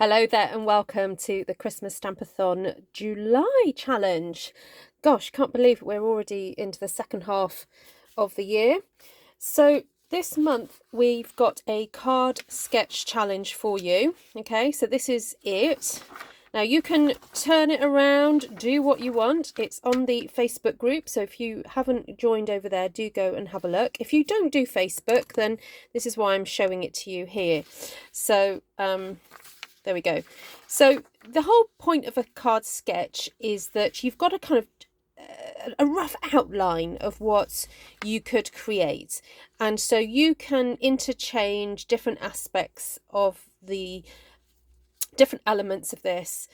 Hello there and welcome to the Christmas Stampathon July challenge. Gosh, can't believe we're already into the second half of the year. So this month we've got a card sketch challenge for you. Okay, so this is it. Now you can turn it around, do what you want. It's on the Facebook group, so if you haven't joined over there, do go and have a look. If you don't do Facebook, then this is why I'm showing it to you here. So there we go. So the whole point of a card sketch is that you've got a kind of a rough outline of what you could create, and so you can interchange different aspects of the different elements of this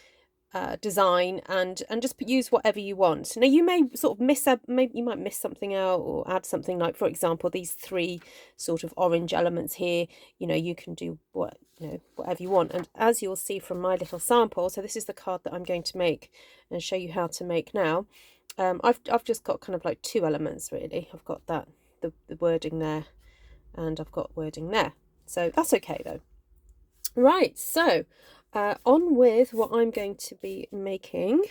design and just use whatever you want. Now you may sort of maybe you might miss something out or add something, like for example these three sort of orange elements here. You can do whatever you want, and as you'll see from my little sample, so this is the card that I'm going to make and show you how to make now. I've just got kind of like two elements really. I've got the wording there, and I've got wording there, so that's okay though. Right, so on with what I'm going to be making.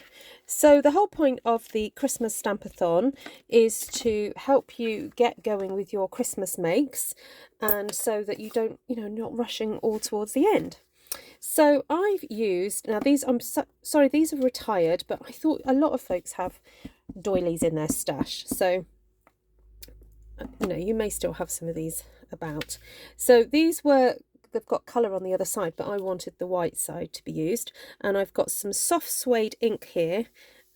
So the whole point of the Christmas Stampathon is to help you get going with your Christmas makes, and so that you don't, not rushing all towards the end. So I've used, now these, sorry, these are retired, but I thought a lot of folks have doilies in their stash. So, you may still have some of these about. So these they've got colour on the other side, but I wanted the white side to be used, and I've got some soft suede ink here,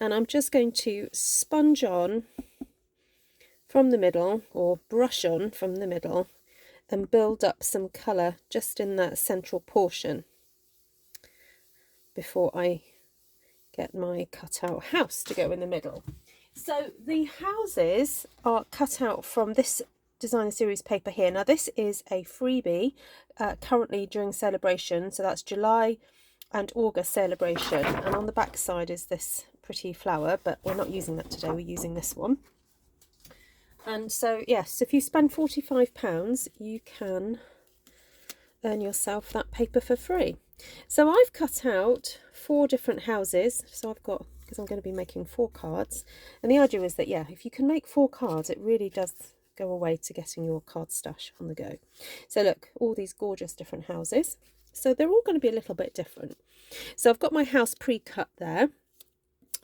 and I'm just going to sponge on from the middle, or brush on from the middle, and build up some colour just in that central portion before I get my cutout house to go in the middle. So the houses are cut out from this designer series paper here. Now this is a freebie currently during celebration, so that's July and August celebration, and on the back side is this pretty flower, but we're not using that today, we're using this one. And so yes, if you spend £45 you can earn yourself that paper for free. So I've cut out 4 different houses, so I've got, because I'm going to be making 4 cards, and the idea is that if you can make 4 cards, it really does go away to getting your card stash on the go. So look, all these gorgeous different houses, so they're all going to be a little bit different. So I've got my house pre-cut there.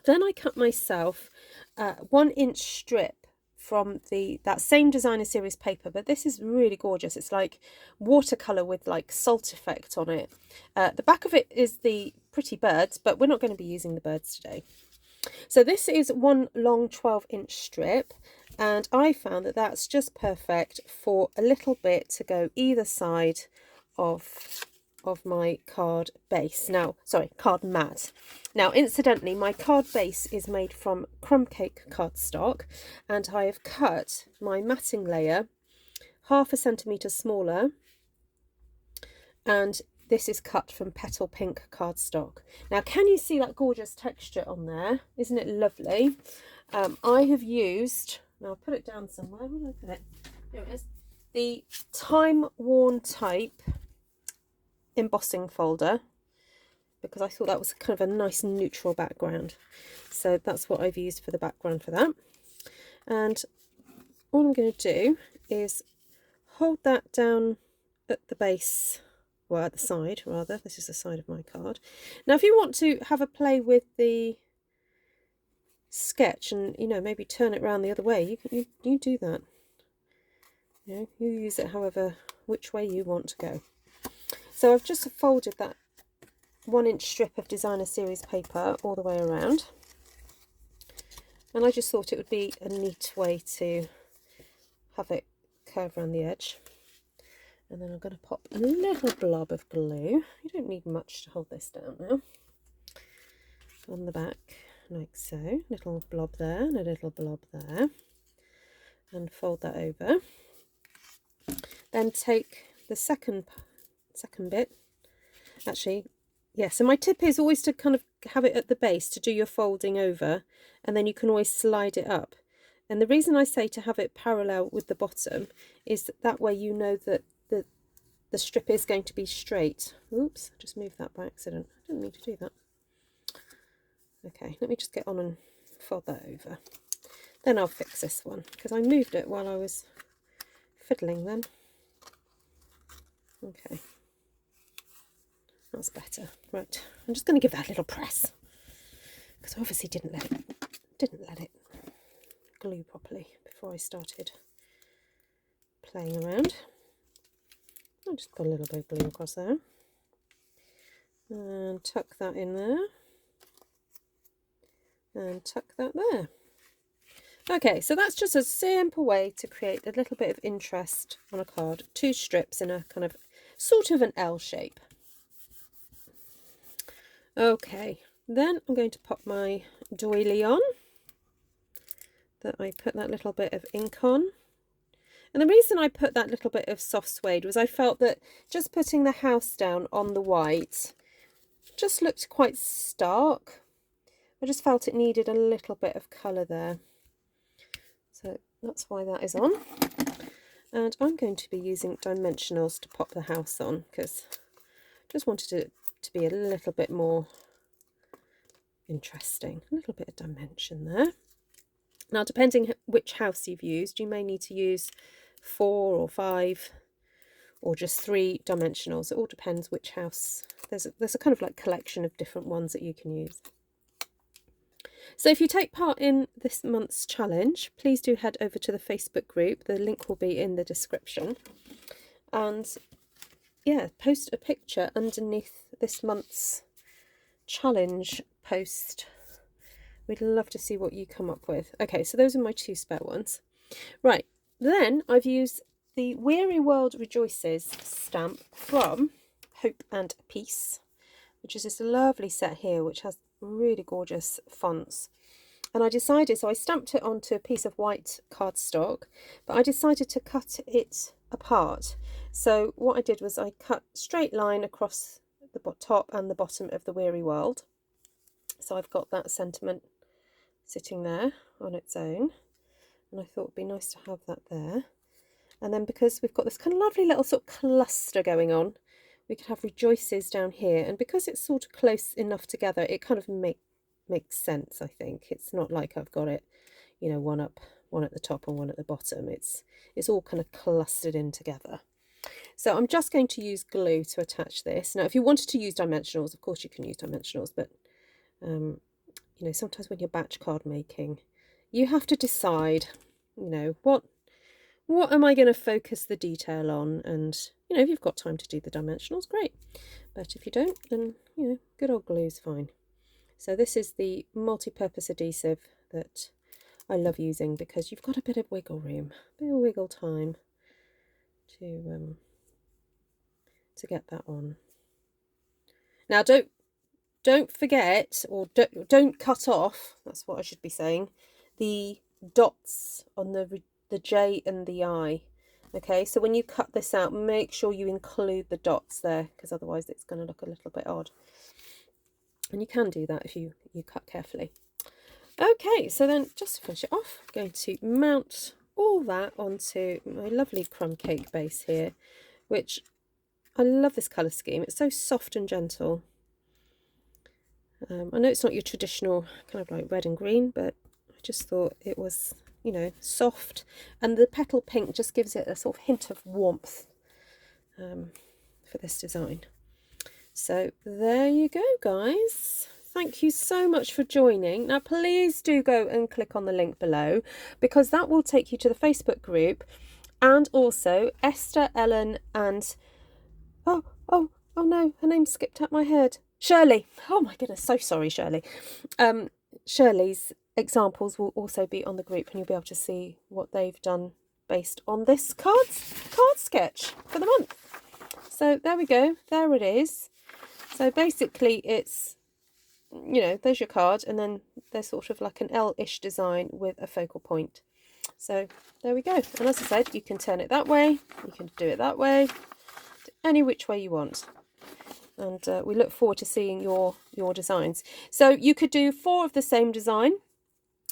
Then I cut myself 1-inch strip from that same designer series paper, but this is really gorgeous. It's like watercolor with like salt effect on it. The back of it is the pretty birds, but we're not going to be using the birds today. So this is one long 12-inch strip, and I found that that's just perfect for a little bit to go either side of my card base. Now, sorry, card mat. Now, incidentally, my card base is made from crumb cake cardstock, and I have cut my matting layer 1/2 centimetre smaller, and this is cut from petal pink cardstock. Now, can you see that gorgeous texture on there? Isn't it lovely? I have used, now I'll put it down somewhere. Where did I put it? Here it is. The Timeworn Type embossing folder, because I thought that was kind of a nice neutral background. So that's what I've used for the background for that. And all I'm going to do is hold that down at the base, well, at the side rather. This is the side of my card. Now if you want to have a play with the sketch and maybe turn it around the other way, you do that. You use it which way you want to go. So I've just folded that 1-inch strip of designer series paper all the way around, and I just thought it would be a neat way to have it curve around the edge. And then I'm going to pop a little blob of glue. You don't need much to hold this down now. On the back, like so. Little blob there and a little blob there. And fold that over. Then take the second bit. Actually, so my tip is always to kind of have it at the base to do your folding over, and then you can always slide it up. And the reason I say to have it parallel with the bottom is that way you know that the the strip is going to be straight. Oops, I just moved that by accident. I didn't mean to do that. Okay, let me just get on and fold that over. Then I'll fix this one, because I moved it while I was fiddling then. Okay, that's better. Right, I'm just going to give that a little press, because I obviously didn't let it glue properly before I started playing around. I'll just put a little bit of glue across there and tuck that in there and tuck that there. Okay, so that's just a simple way to create a little bit of interest on a card. 2 strips in a kind of sort of an L shape. Okay, then I'm going to pop my doily on that I put that little bit of ink on. And the reason I put that little bit of soft suede was I felt that just putting the house down on the white just looked quite stark. I just felt it needed a little bit of colour there. So that's why that is on. And I'm going to be using dimensionals to pop the house on, because I just wanted it to be a little bit more interesting. A little bit of dimension there. Now, depending which house you've used, you may need to use 4 or 5 or just 3 dimensionals. It all depends which house. There's a kind of like collection of different ones that you can use. So if you take part in this month's challenge, please do head over to the Facebook group. The link will be in the description. And yeah, post a picture underneath this month's challenge post. We'd love to see what you come up with. Okay, so those are my 2 spare ones. Right, then I've used the Weary World Rejoices stamp from Hope and Peace, which is this lovely set here, which has really gorgeous fonts. And I decided, so I stamped it onto a piece of white cardstock, but I decided to cut it apart. So what I did was I cut straight line across the top and the bottom of the Weary World. So I've got that sentiment sitting there on its own, and I thought it'd be nice to have that there. And then because we've got this kind of lovely little sort of cluster going on, we could have rejoices down here, and because it's sort of close enough together, it kind of makes sense. I think it's not like I've got it, you know, one at the top and one at the bottom. It's all kind of clustered in together. So I'm just going to use glue to attach this. Now, if you wanted to use dimensionals, of course you can use dimensionals, but you know, sometimes when you're batch card making, you have to decide, you know, what am I going to focus the detail on? And, you know, if you've got time to do the dimensionals, great. But if you don't, then, you know, good old glue is fine. So this is the multi-purpose adhesive that I love using, because you've got a bit of wiggle room, a bit of wiggle time to get that on. Now, don't forget, or don't cut off, that's what I should be saying, the dots on the J and the I. Okay, so when you cut this out, make sure you include the dots there, because otherwise it's going to look a little bit odd. And you can do that if you cut carefully. Okay, so then just to finish it off, I'm going to mount all that onto my lovely crumb cake base here, which I love this colour scheme. It's so soft and gentle. I know it's not your traditional kind of like red and green, but I just thought it was, you know, soft, and the petal pink just gives it a sort of hint of warmth for this design. So there you go, guys. Thank you so much for joining. Now please do go and click on the link below, because that will take you to the Facebook group, and also Esther, Ellen, and oh no, her name skipped out my head. Shirley. Oh my goodness, so sorry, Shirley. Shirley's examples will also be on the group, and you'll be able to see what they've done based on this card sketch for the month. So there we go, there it is. So basically it's, you know, there's your card, and then there's sort of like an L-ish design with a focal point. So there we go. And as I said, you can turn it that way, you can do it that way, any which way you want. And we look forward to seeing your designs. So you could do 4 of the same design,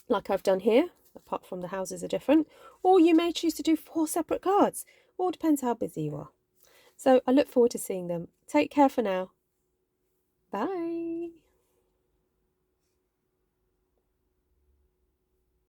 like I've done here, apart from the houses are different, or you may choose to do 4 separate cards. All depends how busy you are. So I look forward to seeing them. Take care for now. Bye.